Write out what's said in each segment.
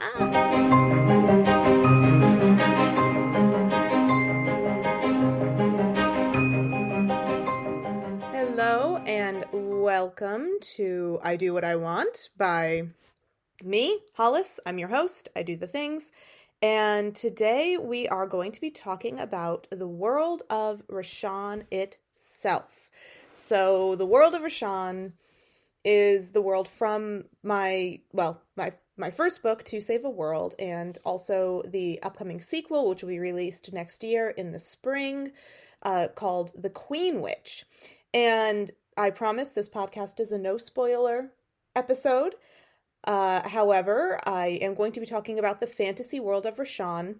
Hello and welcome to I Do What I Want by me, Hollis. I'm your host. I do the things. And today we are going to be talking about the world of Raashan itself. So the world of Raashan is the world from my first book, To Save a World, and also the upcoming sequel, which will be released next year in the spring, called The Queen Witch. And I promise this podcast is a no spoiler episode. However, I am going to be talking about the fantasy world of Raashan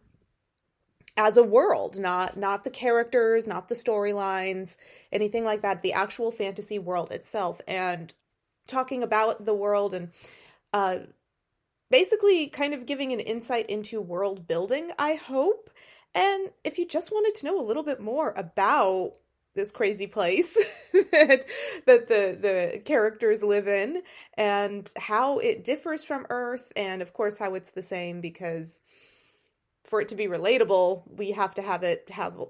as a world, not the characters, not the storylines, anything like that, the actual fantasy world itself, and talking about the world and basically kind of giving an insight into world building, I hope. And if you just wanted to know a little bit more about this crazy place that the characters live in and how it differs from Earth, and of course how it's the same, because for it to be relatable, we have to have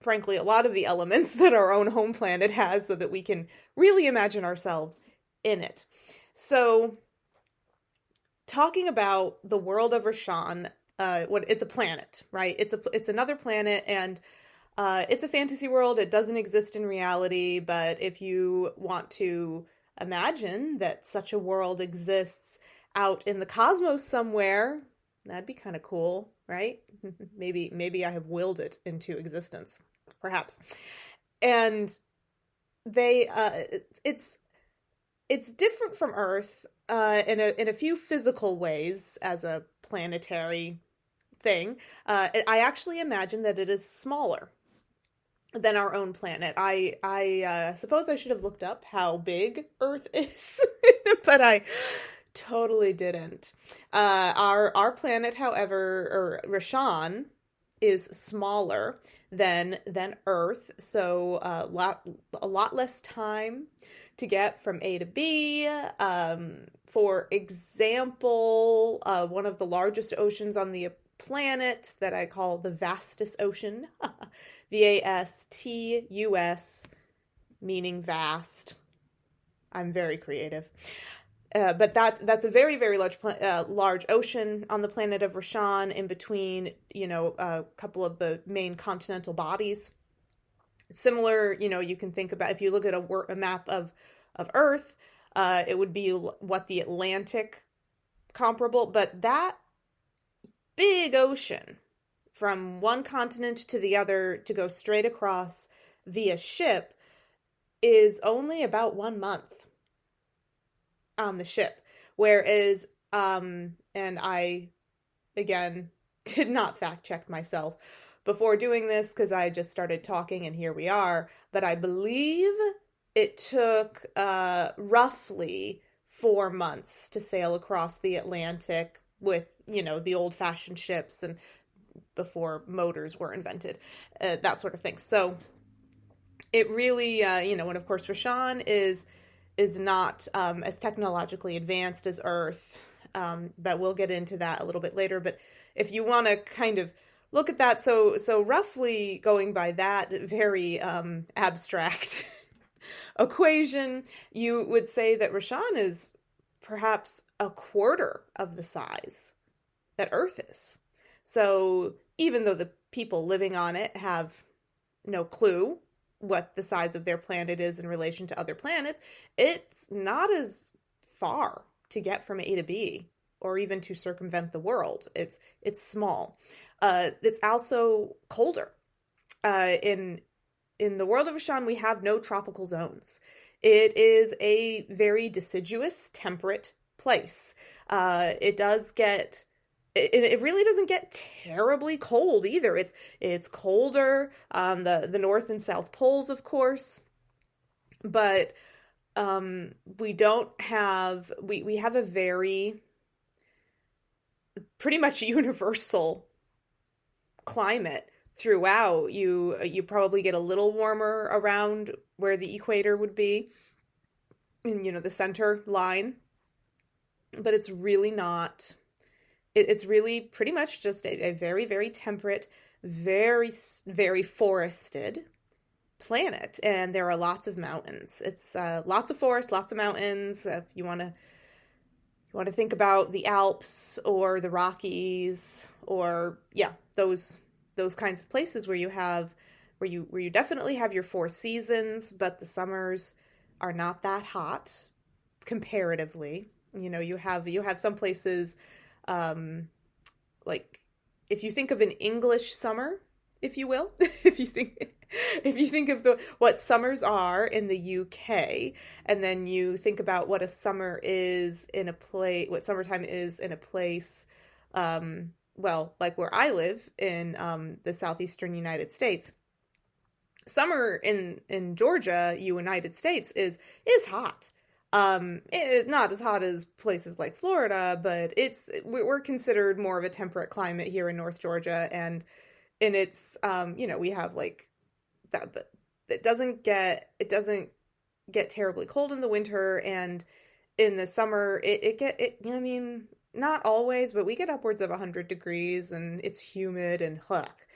frankly a lot of the elements that our own home planet has, so that we can really imagine ourselves in it. So talking about the world of Raashan, it's a planet, right? It's another planet, and it's a fantasy world. It doesn't exist in reality, but if you want to imagine that such a world exists out in the cosmos somewhere, that'd be kind of cool, right? Maybe I have willed it into existence, perhaps. And it's different from Earth in a few physical ways as a planetary thing. I actually imagine that it is smaller than our own planet. I suppose I should have looked up how big Earth is, but I totally didn't. Our planet, however, or Raashan, is smaller than Earth, so a lot less time to get from A to B. For example, one of the largest oceans on the planet that I call the Vastus Ocean, Vastus, meaning vast. I'm very creative. But that's a very, very large ocean on the planet of Raashan, in between, a couple of the main continental bodies. Similar, you can think about, if you look at a map of Earth, it would be what the Atlantic comparable, but that big ocean from one continent to the other to go straight across via ship is only about 1 month on the ship. Whereas, and I, again, did not fact check myself before doing this, because I just started talking and here we are, but I believe it took roughly 4 months to sail across the Atlantic with, the old-fashioned ships, and before motors were invented, that sort of thing. So it really, and of course Raashan is not as technologically advanced as Earth, but we'll get into that a little bit later. But if you want to kind of look at that, so roughly going by that very abstract equation, you would say that Raashan is perhaps a quarter of the size that Earth is. So even though the people living on it have no clue what the size of their planet is in relation to other planets, it's not as far to get from A to B, or even to circumvent the world. It's small. It's also colder. In the world of Raashan, we have no tropical zones. It is a very deciduous, temperate place. It really doesn't get terribly cold either. It's colder on the north and south poles, of course, but we have a very pretty much universal climate throughout. You probably get a little warmer around where the equator would be, in the center line, but it's really not It's really pretty much just a very, very temperate, very, very forested planet, and there are lots of mountains. It's lots of forest, lots of mountains. If you want to think about the Alps or the Rockies, or yeah, those kinds of places where you definitely have your four seasons, but the summers are not that hot comparatively. You have some places, like if you think of an English summer, if you will, if you think of what summers are in the UK, and then you think about what a summer is in a place, what summertime is in a place, well, like where I live in the southeastern United States. Summer in Georgia, United States, is hot. It's not as hot as places like Florida, but we're considered more of a temperate climate here in North Georgia, and it's we have like that, but it doesn't get terribly cold in the winter, and in the summer I mean, not always, but we get upwards of 100 degrees, and it's humid and huck.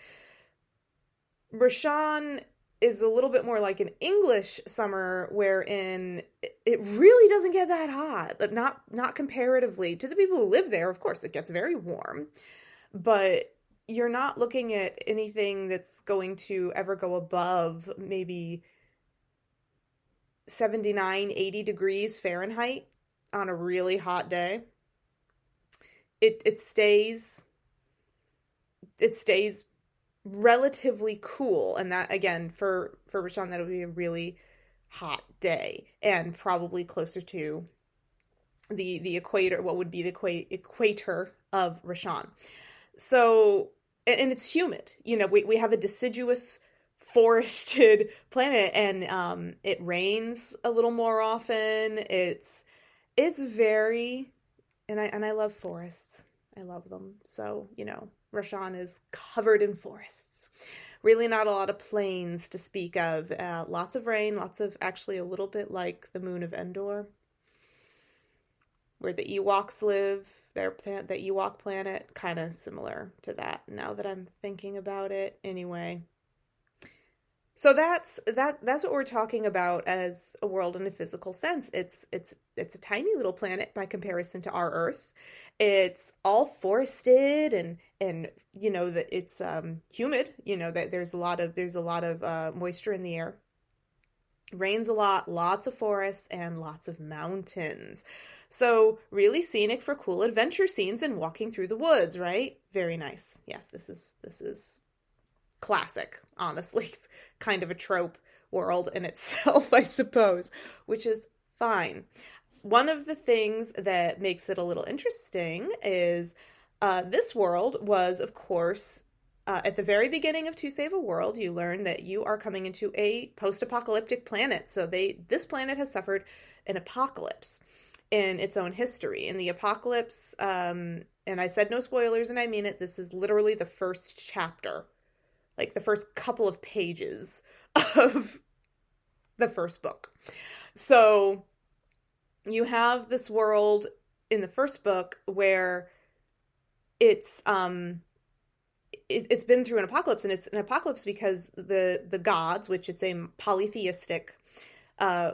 Raashan is a little bit more like an English summer, wherein it really doesn't get that hot, but not comparatively to the people who live there. Of course, it gets very warm, but you're not looking at anything that's going to ever go above maybe 79, 80 degrees Fahrenheit on a really hot day. It stays relatively cool, and that, again, for Raashan, that would be a really hot day, and probably closer to the equator, what would be the equator of Raashan. So, and it's humid. We have a deciduous forested planet, and it rains a little more often. It's very, and I love forests. I love them. So, Raashan is covered in forests. Really not a lot of plains to speak of. Lots of rain, lots of, actually a little bit like the moon of Endor, where the Ewoks live. The Ewok planet, kind of similar to that, now that I'm thinking about it. Anyway, so that's what we're talking about as a world in a physical sense. It's a tiny little planet by comparison to our Earth. It's all forested, and that it's humid. That there's a lot of moisture in the air. Rains a lot, lots of forests, and lots of mountains. So really scenic for cool adventure scenes and walking through the woods, right? Very nice. Yes, this is classic, honestly. It's kind of a trope world in itself, I suppose, which is fine. One of the things that makes it a little interesting is this world was, of course, at the very beginning of To Save a World, you learn that you are coming into a post-apocalyptic planet. So this planet has suffered an apocalypse in its own history. In the apocalypse, and I said no spoilers, and I mean it, this is literally the first chapter, like the first couple of pages of the first book. So you have this world in the first book where it's been through an apocalypse, and it's an apocalypse because the gods, which it's a polytheistic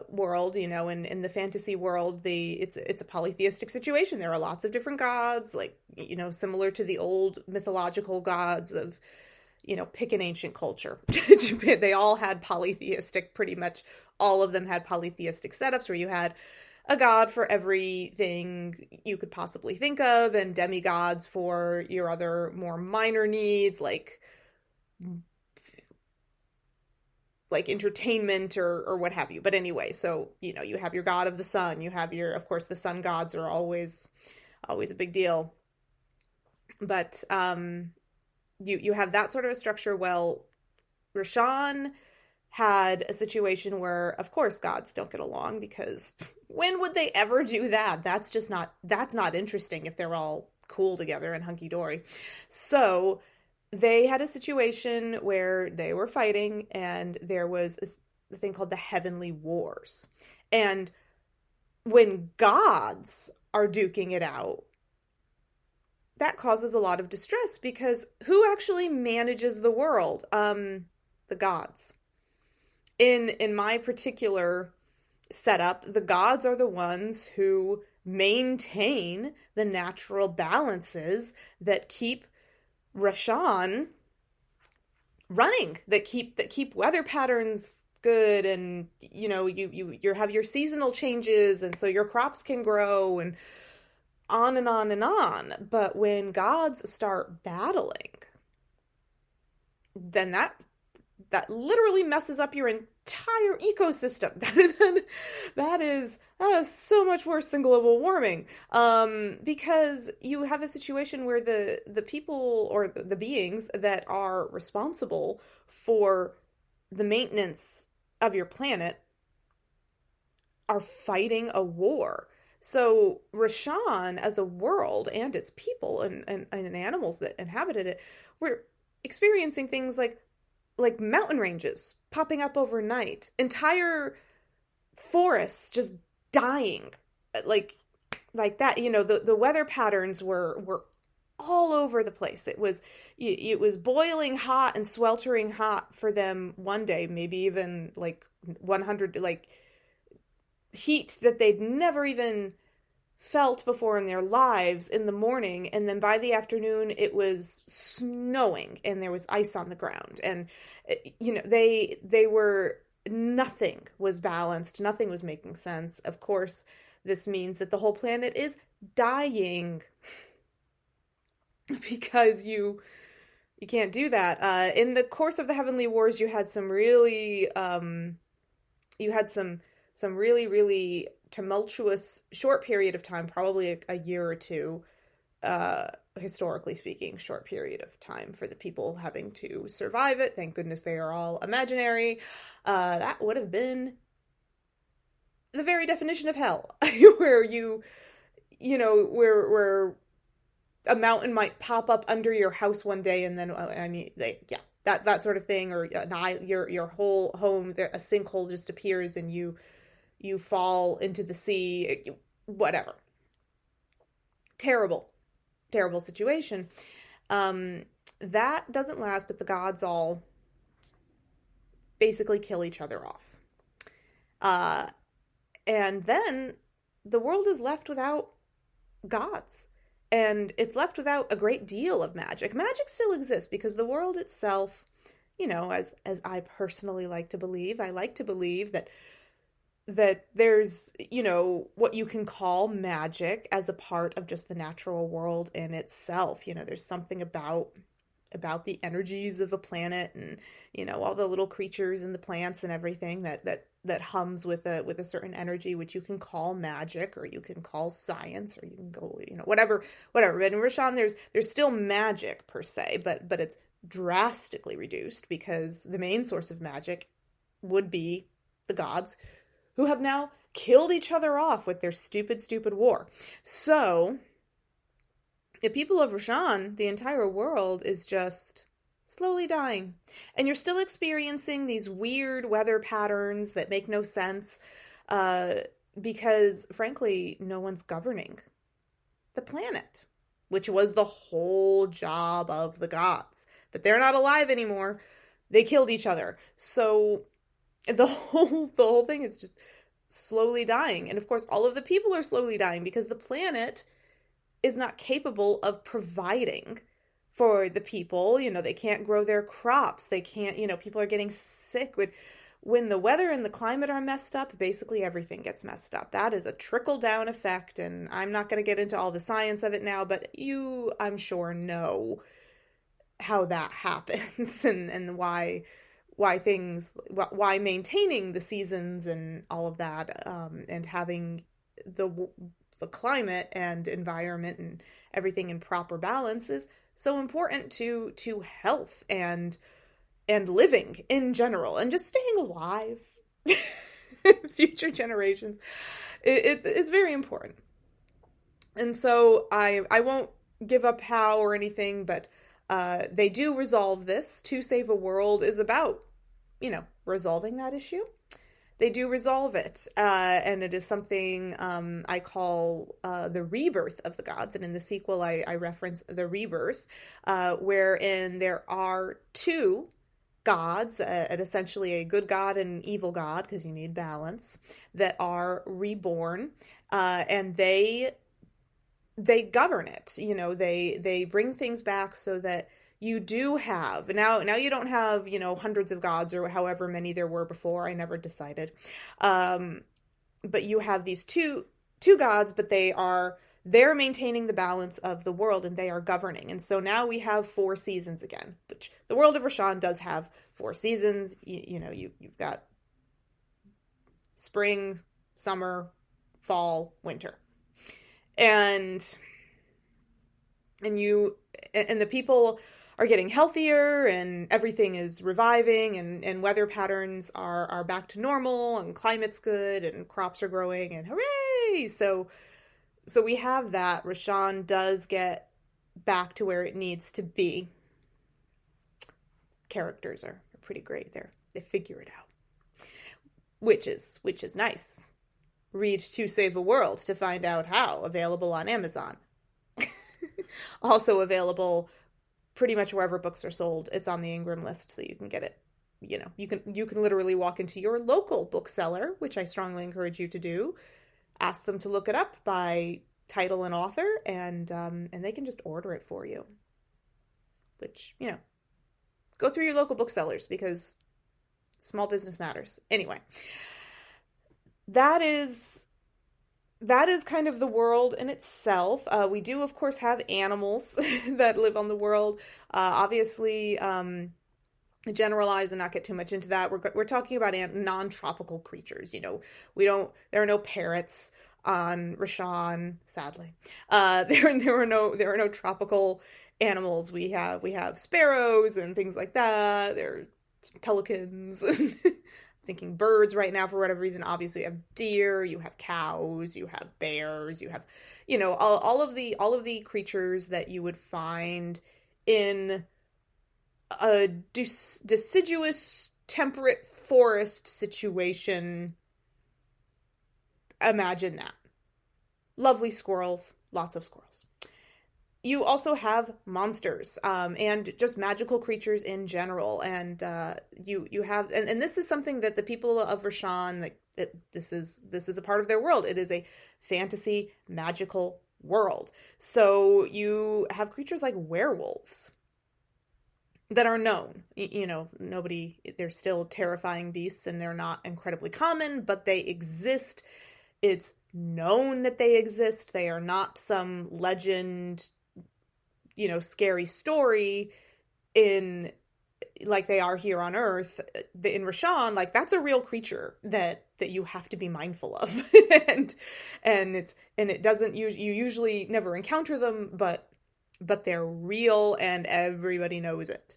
world, in the fantasy world, it's a polytheistic situation. There are lots of different gods, like, similar to the old mythological gods of, pick an ancient culture. They all had polytheistic, pretty much all of them had polytheistic setups where you had a god for everything you could possibly think of, and demigods for your other more minor needs, like entertainment or what have you. But anyway, so, you have your god of the sun, you have of course, the sun gods are always a big deal. But you have that sort of a structure. Well, Raashan had a situation where, of course, gods don't get along, because when would they ever do that? That's not interesting if they're all cool together and hunky-dory. So they had a situation where they were fighting, and there was a thing called the Heavenly Wars. And when gods are duking it out, that causes a lot of distress because who actually manages the world? The gods. In my particular setup, the gods are the ones who maintain the natural balances that keep Raashan running, that keep weather patterns good, and you have your seasonal changes, and so your crops can grow, and on and on and on. But when gods start battling, then that literally messes up your entire ecosystem. That is so much worse than global warming, because you have a situation where the people or the beings that are responsible for the maintenance of your planet are fighting a war. So Raashan as a world and its people and animals that inhabited it were experiencing things like mountain ranges popping up overnight, entire forests just dying, like that. The weather patterns were all over the place. It was boiling hot and sweltering hot for them one day, maybe even like 100, like heat that they'd never even felt before in their lives in the morning, and then by the afternoon it was snowing and there was ice on the ground, and they were, nothing was balanced, nothing was making sense. Of course, this means that the whole planet is dying because you can't do that. In the course of the Heavenly Wars, you had some really really tumultuous short period of time, probably a year or two, historically speaking, short period of time for the people having to survive it. Thank goodness they are all imaginary. That would have been the very definition of hell, where where a mountain might pop up under your house one day, and then that sort of thing, or your whole home, a sinkhole just appears and you fall into the sea, whatever. Terrible situation. That doesn't last, but the gods all basically kill each other off. And then the world is left without gods. And it's left without a great deal of magic. Magic still exists because the world itself, as I personally like to believe, I like to believe that there's, what you can call magic as a part of just the natural world in itself. There's something about the energies of a planet, and, all the little creatures and the plants and everything that hums with a certain energy, which you can call magic, or you can call science, or you can go, whatever. But in Raashan, there's still magic per se, but it's drastically reduced because the main source of magic would be the gods, who have now killed each other off with their stupid war. So the people of Raashan, the entire world, is just slowly dying. And you're still experiencing these weird weather patterns that make no sense, because, frankly, no one's governing the planet, which was the whole job of the gods. But they're not alive anymore. They killed each other. So the whole thing is just slowly dying. And of course, all of the people are slowly dying because the planet is not capable of providing for the people. They can't grow their crops. They can't, people are getting sick. When the weather and the climate are messed up, basically everything gets messed up. That is a trickle-down effect, and I'm not going to get into all the science of it now, but you, I'm sure, know how that happens and why maintaining the seasons and all of that, and having the climate and environment and everything in proper balance is so important to health and living in general, and just staying alive. Future generations, it's very important. And so I won't give up how or anything, but they do resolve this. To Save a World is about resolving that issue. They do resolve it, and it is something I call the rebirth of the gods. And in the sequel, I reference the rebirth, wherein there are two gods, and essentially a good god and an evil god, because you need balance, that are reborn, and they govern it. They bring things back so that you do have now you don't have hundreds of gods or however many there were before. I never decided, but you have these two gods, but they're maintaining the balance of the world, and they are governing. And so now we have 4 seasons again, which the world of Raashan does have 4 seasons. You've got spring, summer, fall, winter. And the people are getting healthier, and everything is reviving, and weather patterns are back to normal, and climate's good, and crops are growing, and hooray! So we have that. Raashan does get back to where it needs to be. Characters are pretty great there. They figure it out. Which is nice. Read To Save the World to find out how. Available on Amazon. Also available pretty much wherever books are sold. It's on the Ingram list, so you can get it. You can literally walk into your local bookseller, which I strongly encourage you to do. Ask them to look it up by title and author, and they can just order it for you. Which, go through your local booksellers, because small business matters. Anyway, that is kind of the world in itself. We do, of course, have animals that live on the world. Obviously, generalize and not get too much into that. We're talking about non-tropical creatures. There are no parrots on Raashan, sadly. There are no tropical animals. We have sparrows and things like that. There are pelicans. Thinking birds right now for whatever reason. Obviously, you have deer, you have cows, you have bears, you have all of the creatures that you would find in a deciduous temperate forest situation. Imagine that. Lovely squirrels, lots of squirrels. You also have monsters, and just magical creatures in general, and you have, and this is something that the people of Raashan, this is a part of their world. It is a fantasy magical world. So you have creatures like werewolves that are known. They're still terrifying beasts, and they're not incredibly common, but they exist. It's known that they exist. They are not some legend, scary story like they are here on Earth. In Raashan, like, that's a real creature that you have to be mindful of. and it doesn't, you usually never encounter them, but they're real, and everybody knows it.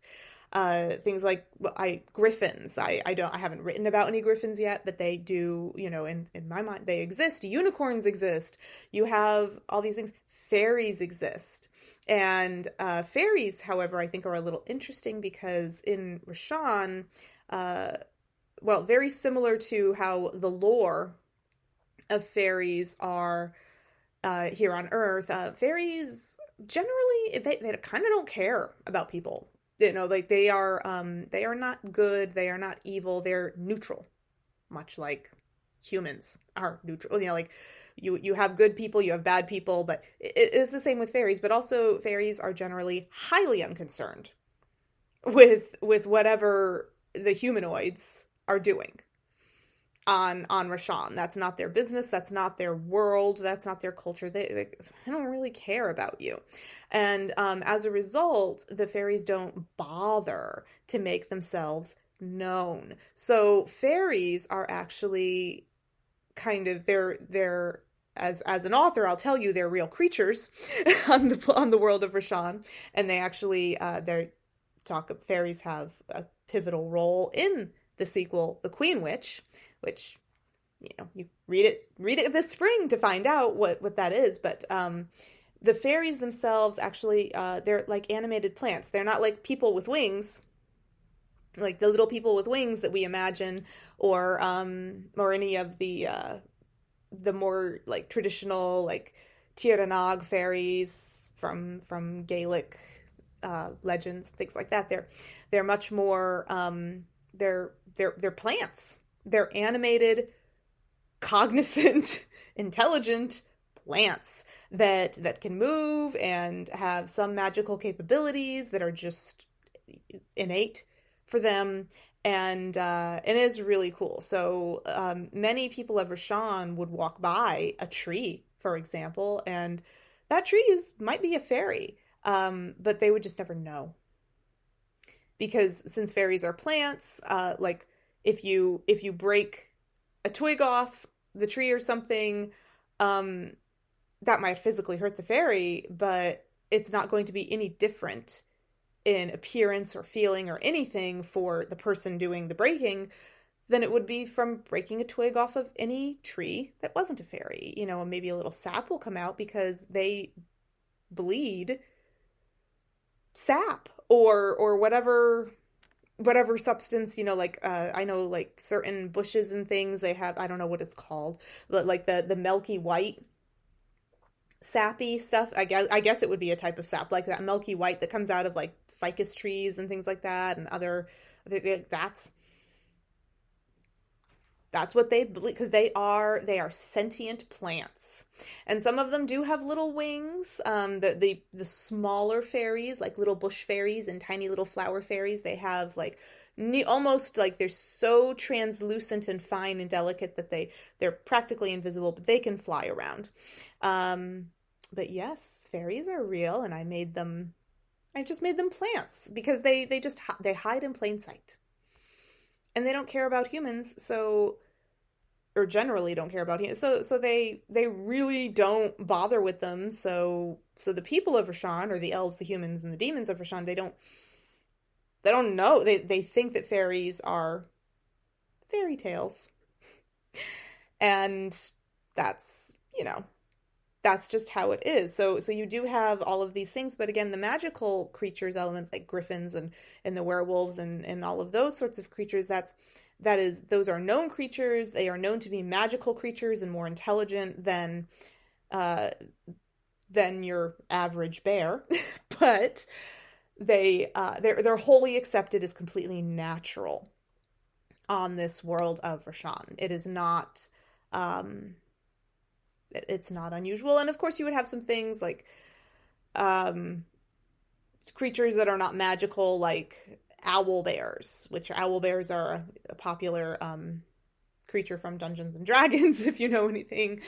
Things like griffins. I haven't written about any griffins yet, but they do, in my mind, they exist. Unicorns exist. You have all these things. Fairies exist. And fairies, however, I think are a little interesting, because in Raashan, very similar to how the lore of fairies are here on Earth, fairies generally, they kind of don't care about people. They are not good, they are not evil, they're neutral, much like humans are neutral. You have good people, you have bad people, but it's the same with fairies. But also, fairies are generally highly unconcerned with whatever the humanoids are doing on Raashan. That's not their business. That's not their world. That's not their culture. They don't really care about you. And as a result, the fairies don't bother to make themselves known. So fairies are actually kind of, they're as an author, I'll tell you, they're real creatures on the world of Raashan, and they actually fairies have a pivotal role in the sequel, The Queen Witch, which you read it this spring to find out what that is. But the fairies themselves actually, they're like animated plants. They're not like people with wings. like the little people with wings that we imagine, or any of the more like traditional like Tir fairies from Gaelic legends, things like that. They're much more they're plants. They're animated, cognizant, intelligent plants that can move and have some magical capabilities that are just innate for them, and it is really cool. So many people of Rashan would walk by a tree, for example, and that tree might be a fairy, but they would just never know, because since fairies are plants, like if you break a twig off the tree or something, that might physically hurt the fairy, but it's not going to be any different in appearance or feeling or anything for the person doing the breaking than it would be from breaking a twig off of any tree that wasn't a fairy. Maybe a little sap will come out because they bleed sap or whatever substance, like I know like certain bushes and things, they have, I don't know what it's called, but like the milky white sappy stuff. I guess it would be a type of sap, like that milky white that comes out of like ficus trees and things like that, and that's what they believe, because they are sentient plants, and some of them do have little wings. The smaller fairies, like little bush fairies and tiny little flower fairies, they have like almost like they're so translucent and fine and delicate that they're practically invisible, but they can fly around. But yes, fairies are real, and I just made them plants because they hide in plain sight. And they don't care about humans, or generally don't care about humans, so they really don't bother with them. So the people of Rashan, or the elves, the humans, and the demons of Rashan, they don't know. They think that fairies are fairy tales. And that's just how it is. So you do have all of these things, but again, the magical creatures, elements like griffins and the werewolves and all of those sorts of creatures, those are known creatures. They are known to be magical creatures and more intelligent than your average bear, but they're wholly accepted as completely natural on this world of Rashan. It is not it's not unusual. And of course you would have some things like creatures that are not magical, like owl bears, which owl bears are a popular creature from Dungeons and Dragons, if you know anything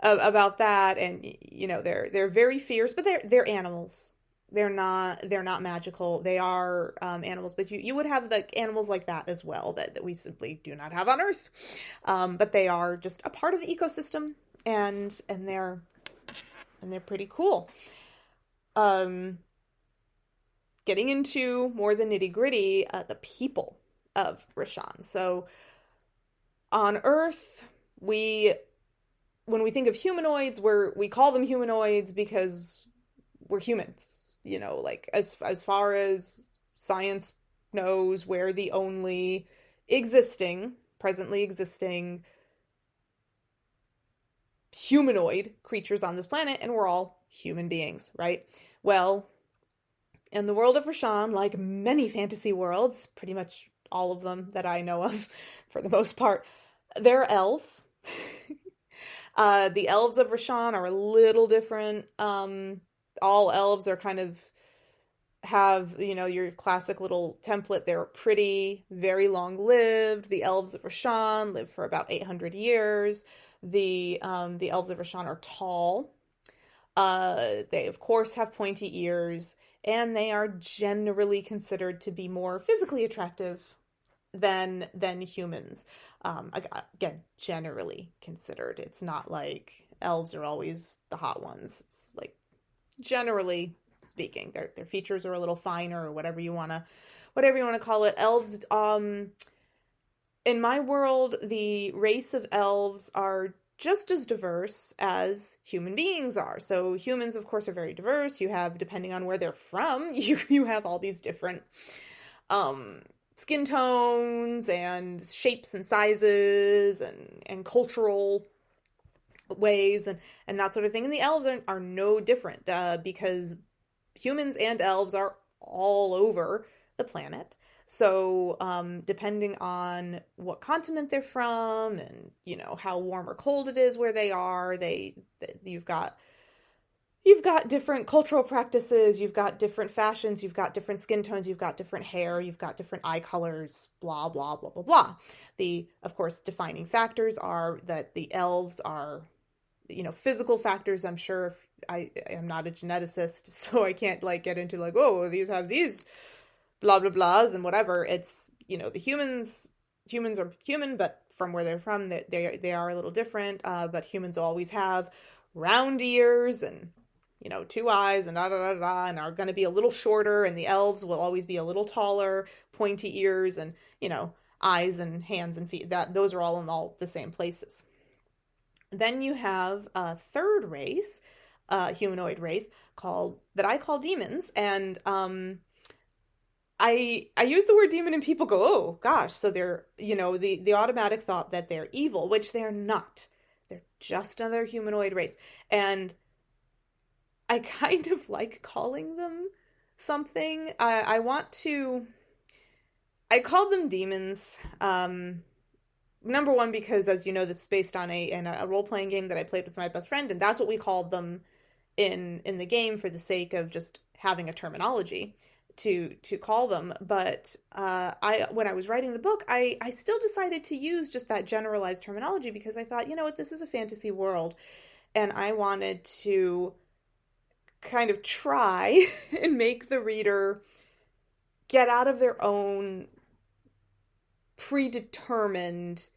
about that. And they're very fierce, but they're animals. They're not magical. They are animals, but you would have like animals like that as well that we simply do not have on Earth. But they are just a part of the ecosystem, and they're pretty cool. Getting into more the nitty-gritty, the people of Rashan. So on Earth, when we think of humanoids, we call them humanoids because we're humans. Like as far as science knows, we're the only presently existing humanoid creatures on this planet, and we're all human beings, right? Well, in the world of Rashan, like many fantasy worlds, pretty much all of them that I know of for the most part, there are elves. The elves of Rashan are a little different. All elves are kind of have, your classic little template. They're pretty, very long-lived. The elves of Rashan live for about 800 years. The elves of Rashan are tall. They, of course, have pointy ears, and they are generally considered to be more physically attractive than humans. Again, generally considered. It's not like elves are always the hot ones. It's like, generally speaking, their features are a little finer, or whatever you want to call it. Elves, in my world, the race of elves are just as diverse as human beings are. So humans, of course, are very diverse. You have, depending on where they're from, you have all these different skin tones and shapes and sizes and cultural ways and that sort of thing. And the elves are no different because humans and elves are all over the planet. So, depending on what continent they're from and, how warm or cold it is where they are, you've got different cultural practices, you've got different fashions, you've got different skin tones, you've got different hair, you've got different eye colors, blah, blah, blah, blah, blah. Of course, defining factors are that the elves are, physical factors. I'm sure I am not a geneticist, so I can't get into oh, these have these blah, blah, blahs and whatever. It's, the humans are human, but from where they're from, they are a little different. But humans always have round ears and, 2 eyes and da da da da, and are going to be a little shorter, and the elves will always be a little taller, pointy ears, and, eyes and hands and feet. Those are all in all the same places. Then you have a third race, humanoid race, that I call demons, and I use the word demon and people go, oh gosh, so they're, the automatic thought that they're evil, which they're not. They're just another humanoid race. And I kind of like calling them something. I called them demons. Number one, because as you know, this is based on a role-playing game that I played with my best friend, and that's what we called them in the game for the sake of just having a terminology to call them. But when I was writing the book, I still decided to use just that generalized terminology because I thought, what, this is a fantasy world, and I wanted to kind of try and make the reader get out of their own predetermined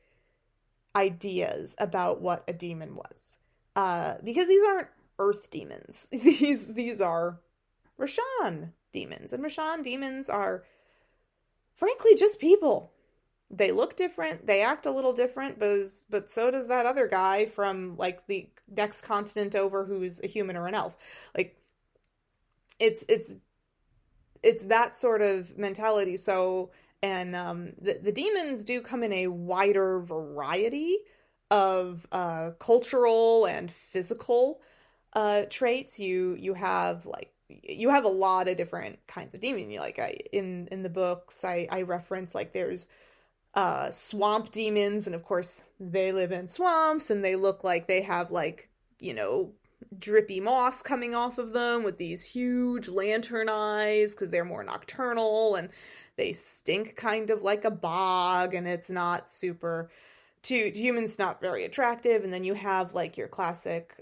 ideas about what a demon was. Because these aren't earth demons. These are Raashan demons. And Raashan demons are, frankly, just people. They look different. They act a little different, but so does that other guy from, the next continent over who's a human or an elf. It's that sort of mentality. So, and the demons do come in a wider variety of cultural and physical traits. You have a lot of different kinds of demon. In the books I reference there's swamp demons, and of course they live in swamps and they look like they have drippy moss coming off of them with these huge lantern eyes because they're more nocturnal, and they stink kind of like a bog, and it's not super, to humans, not very attractive. And then you have your classic,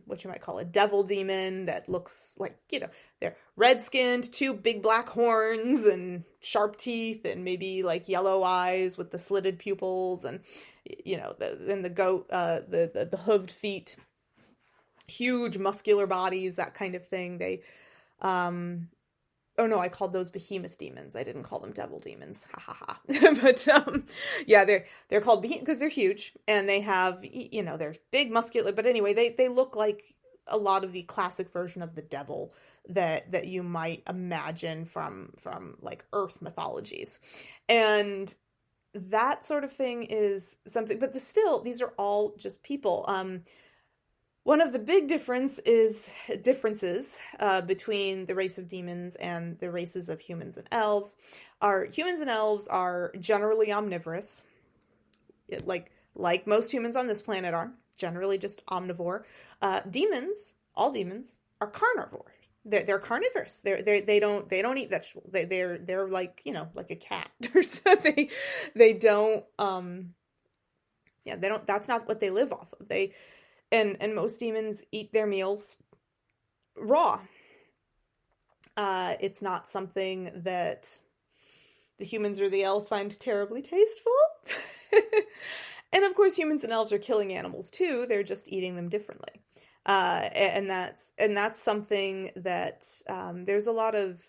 what you might call a devil demon that looks they're red-skinned, 2 big black horns and sharp teeth and maybe yellow eyes with the slitted pupils, and the goat, the hooved feet, huge muscular bodies, that kind of thing. They, oh no, I called those behemoth demons. I didn't call them devil demons. Ha ha ha. But, yeah, they're called behemoth because they're huge and they have, they're big, muscular, but anyway, they look like a lot of the classic version of the devil that you might imagine from Earth mythologies. And that sort of thing is something, but still, these are all just people. One of the big differences between the race of demons and the races of humans and elves are humans and elves are generally omnivorous, like most humans on this planet are generally just omnivore. All demons are carnivore. They're carnivorous. They don't eat vegetables. They're like a cat or something. They don't that's not what they live off of. And most demons eat their meals raw. It's not something that the humans or the elves find terribly tasteful. And of course, humans and elves are killing animals too. They're just eating them differently. And that's something that there's a lot of,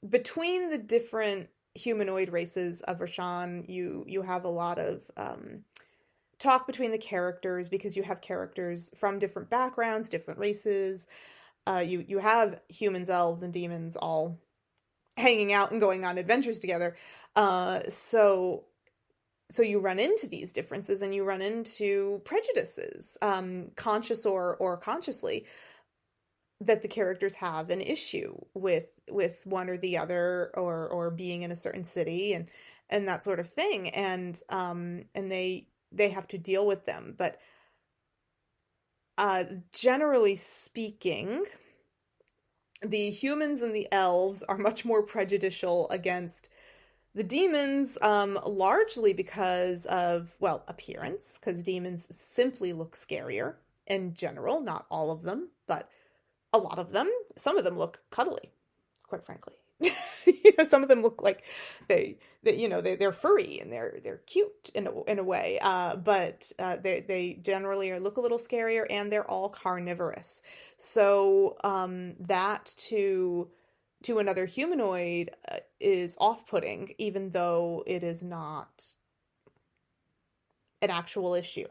between the different humanoid races of Raashan, you have a lot of talk between the characters, because you have characters from different backgrounds, different races. You have humans, elves, and demons all hanging out and going on adventures together. So you run into these differences, and you run into prejudices, conscious or consciously, that the characters have an issue with one or the other, or being in a certain city, and that sort of thing, and they have to deal with them. But generally speaking, the humans and the elves are much more prejudicial against the demons, largely because of, well, appearance, because demons simply look scarier in general. Not all of them, but a lot of them. Some of them look cuddly, quite frankly. Some of them look like they're furry, and they're cute in a way. But they generally look a little scarier, and they're all carnivorous. So that to another humanoid is off-putting, even though it is not an actual issue.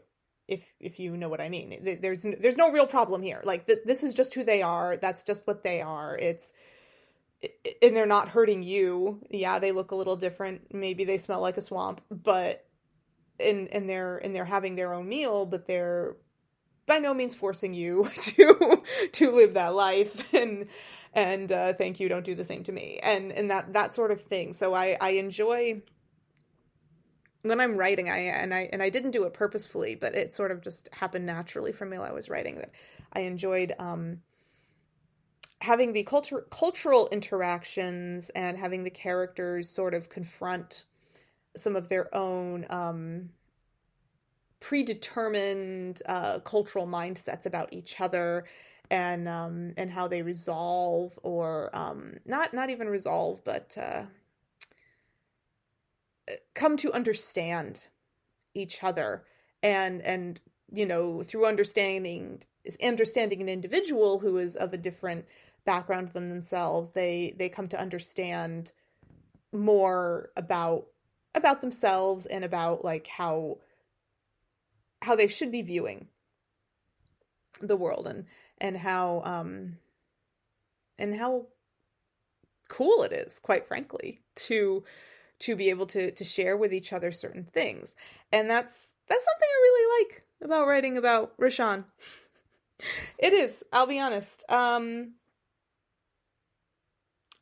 If you know what I mean. There's no real problem here. Like, this is just who they are. That's just what they are. And they're not hurting you. Yeah, they look a little different. Maybe they smell like a swamp, but and they're having their own meal, but they're by no means forcing you to live that life. And thank you, don't do the same to me. And that sort of thing. So I enjoy when I'm writing, I didn't do it purposefully, but it sort of just happened naturally for me while I was writing, that I enjoyed having the cultural interactions, and having the characters sort of confront some of their own predetermined cultural mindsets about each other, and how they resolve, or not even resolve, but come to understand each other, and through understanding an individual who is of a different background than themselves, they come to understand more about themselves, and about like how they should be viewing the world, and how cool it is, quite frankly, to be able to share with each other certain things. And that's something I really like about writing about Raashan. It is, I'll be honest.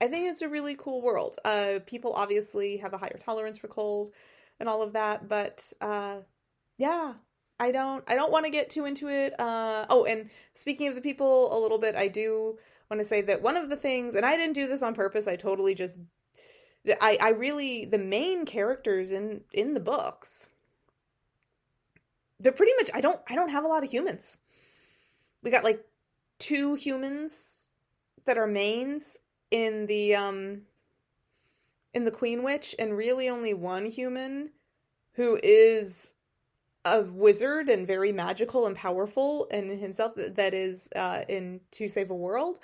I think it's a really cool world. People obviously have a higher tolerance for cold and all of that, but yeah, I don't want to get too into it. Oh, and speaking of the people a little bit, I do want to say that one of the things, and I didn't do this on purpose, I totally just, I really, the main characters in the books, they're pretty much, I don't have a lot of humans. We got like 2 humans that are mains in the Queen Witch, and really only 1 human who is a wizard and very magical and powerful in himself, that is in To Save a World.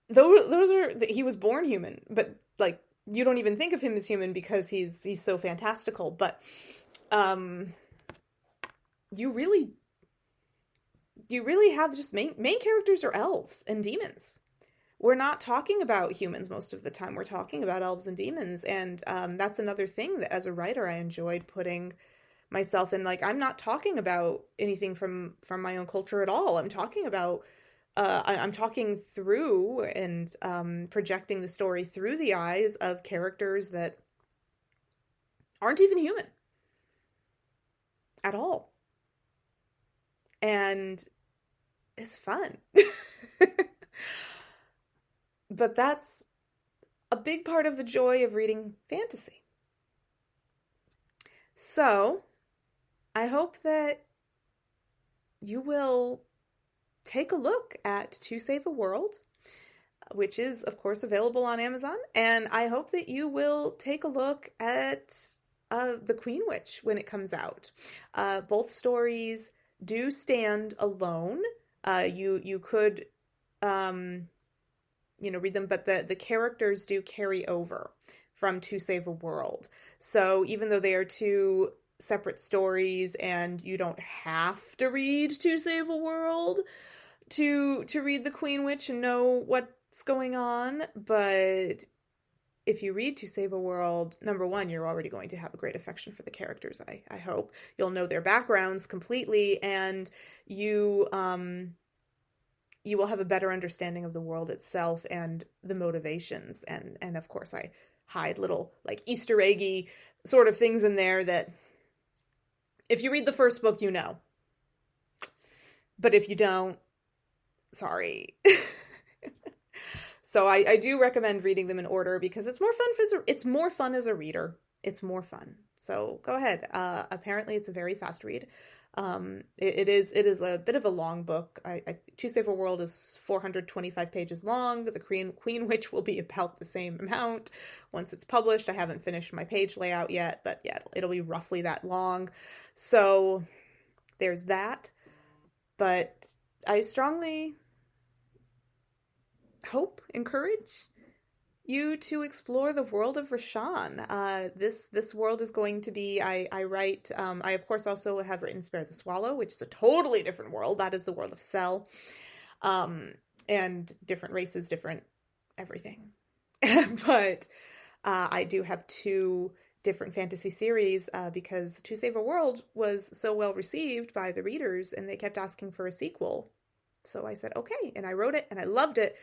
Those are, he was born human, but like, you don't even think of him as human because he's so fantastical. But you really have just main characters are elves and demons. We're not talking about humans most of the time. We're talking about elves and demons. And that's another thing that as a writer I enjoyed putting myself in. Like, I'm not talking about anything from my own culture at all. I'm talking about I'm talking through and projecting the story through the eyes of characters that aren't even human at all. And it's fun. But that's a big part of the joy of reading fantasy. So, I hope that you will take a look at To Save a World, which is, of course, available on Amazon. And I hope that you will take a look at The Queen Witch when it comes out. Both stories do stand alone. You could read them, but the characters do carry over from To Save a World. So even though they are 2 separate stories, and you don't have to read To Save a World to read The Queen Witch and know what's going on, but if you read To Save a World, number one, you're already going to have a great affection for the characters, I hope. You'll know their backgrounds completely, and you will have a better understanding of the world itself and the motivations. And of course, I hide little like Easter eggy sort of things in there that if you read the first book, you know. But if you don't, sorry. So I do recommend reading them in order because it's more fun as a reader. It's more fun. So go ahead. Apparently, it's a very fast read. It is a bit of a long book. To Save a World is 425 pages long. The Queen Witch will be about the same amount once it's published. I haven't finished my page layout yet, but yeah, it'll be roughly that long. So there's that. But I strongly encourage you to explore the world of Raashan. This world is going to be, I write, I of course also have written Spare the Swallow, which is a totally different world. That is the world of Cell. And different races, different everything. But I do have two different fantasy series because To Save a World was so well received by the readers and they kept asking for a sequel. So I said, okay, and I wrote it and I loved it.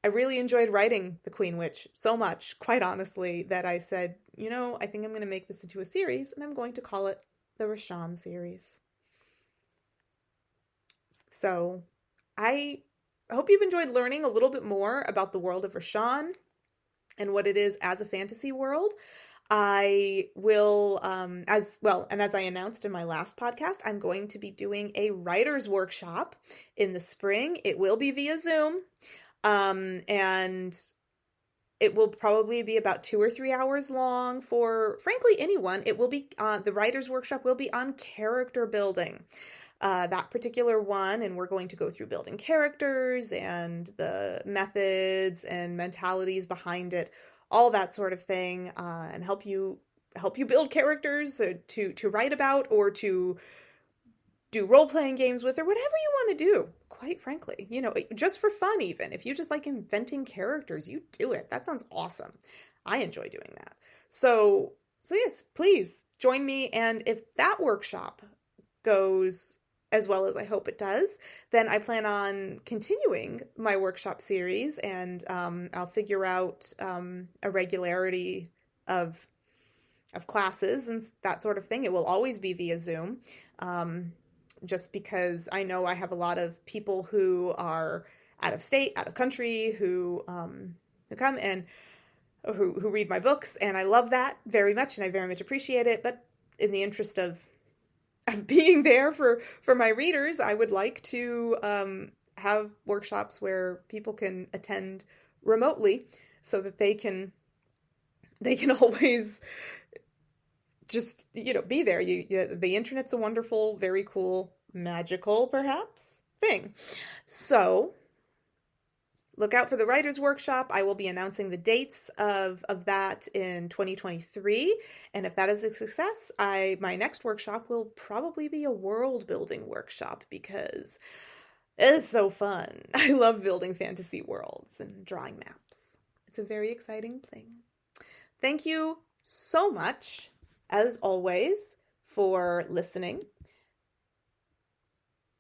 I really enjoyed writing The Queen Witch so much, quite honestly, that I said, I think I'm going to make this into a series, and I'm going to call it the Raashan series. So I hope you've enjoyed learning a little bit more about the world of Raashan and what it is as a fantasy world. I will, as I announced in my last podcast, I'm going to be doing a writer's workshop in the spring. It will be via Zoom. And it will probably be about 2 or 3 hours long for, frankly, anyone. It will be, the writer's workshop will be on character building, that particular one. And we're going to go through building characters and the methods and mentalities behind it, all that sort of thing, and help you build characters to write about or to do role-playing games with or whatever you want to do. Quite frankly, just for fun, even if you just like inventing characters, you do it. That sounds awesome. I enjoy doing that. So yes, please join me. And if that workshop goes as well as I hope it does, then I plan on continuing my workshop series, and I'll figure out a regularity of classes and that sort of thing. It will always be via Zoom. Just because I know I have a lot of people who are out of state, out of country, who come and who read my books, and I love that very much, and I very much appreciate it. But in the interest of being there for my readers, I would like to have workshops where people can attend remotely, so that they can always just, be there. The internet's a wonderful, very cool, magical, perhaps, thing. So look out for the writer's workshop. I will be announcing the dates of that in 2023. And if that is a success, my next workshop will probably be a world building workshop, because it is so fun. I love building fantasy worlds and drawing maps. It's a very exciting thing. Thank you so much, as always, for listening.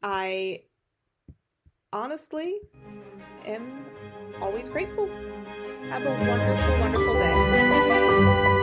I honestly am always grateful. Have a wonderful, wonderful day.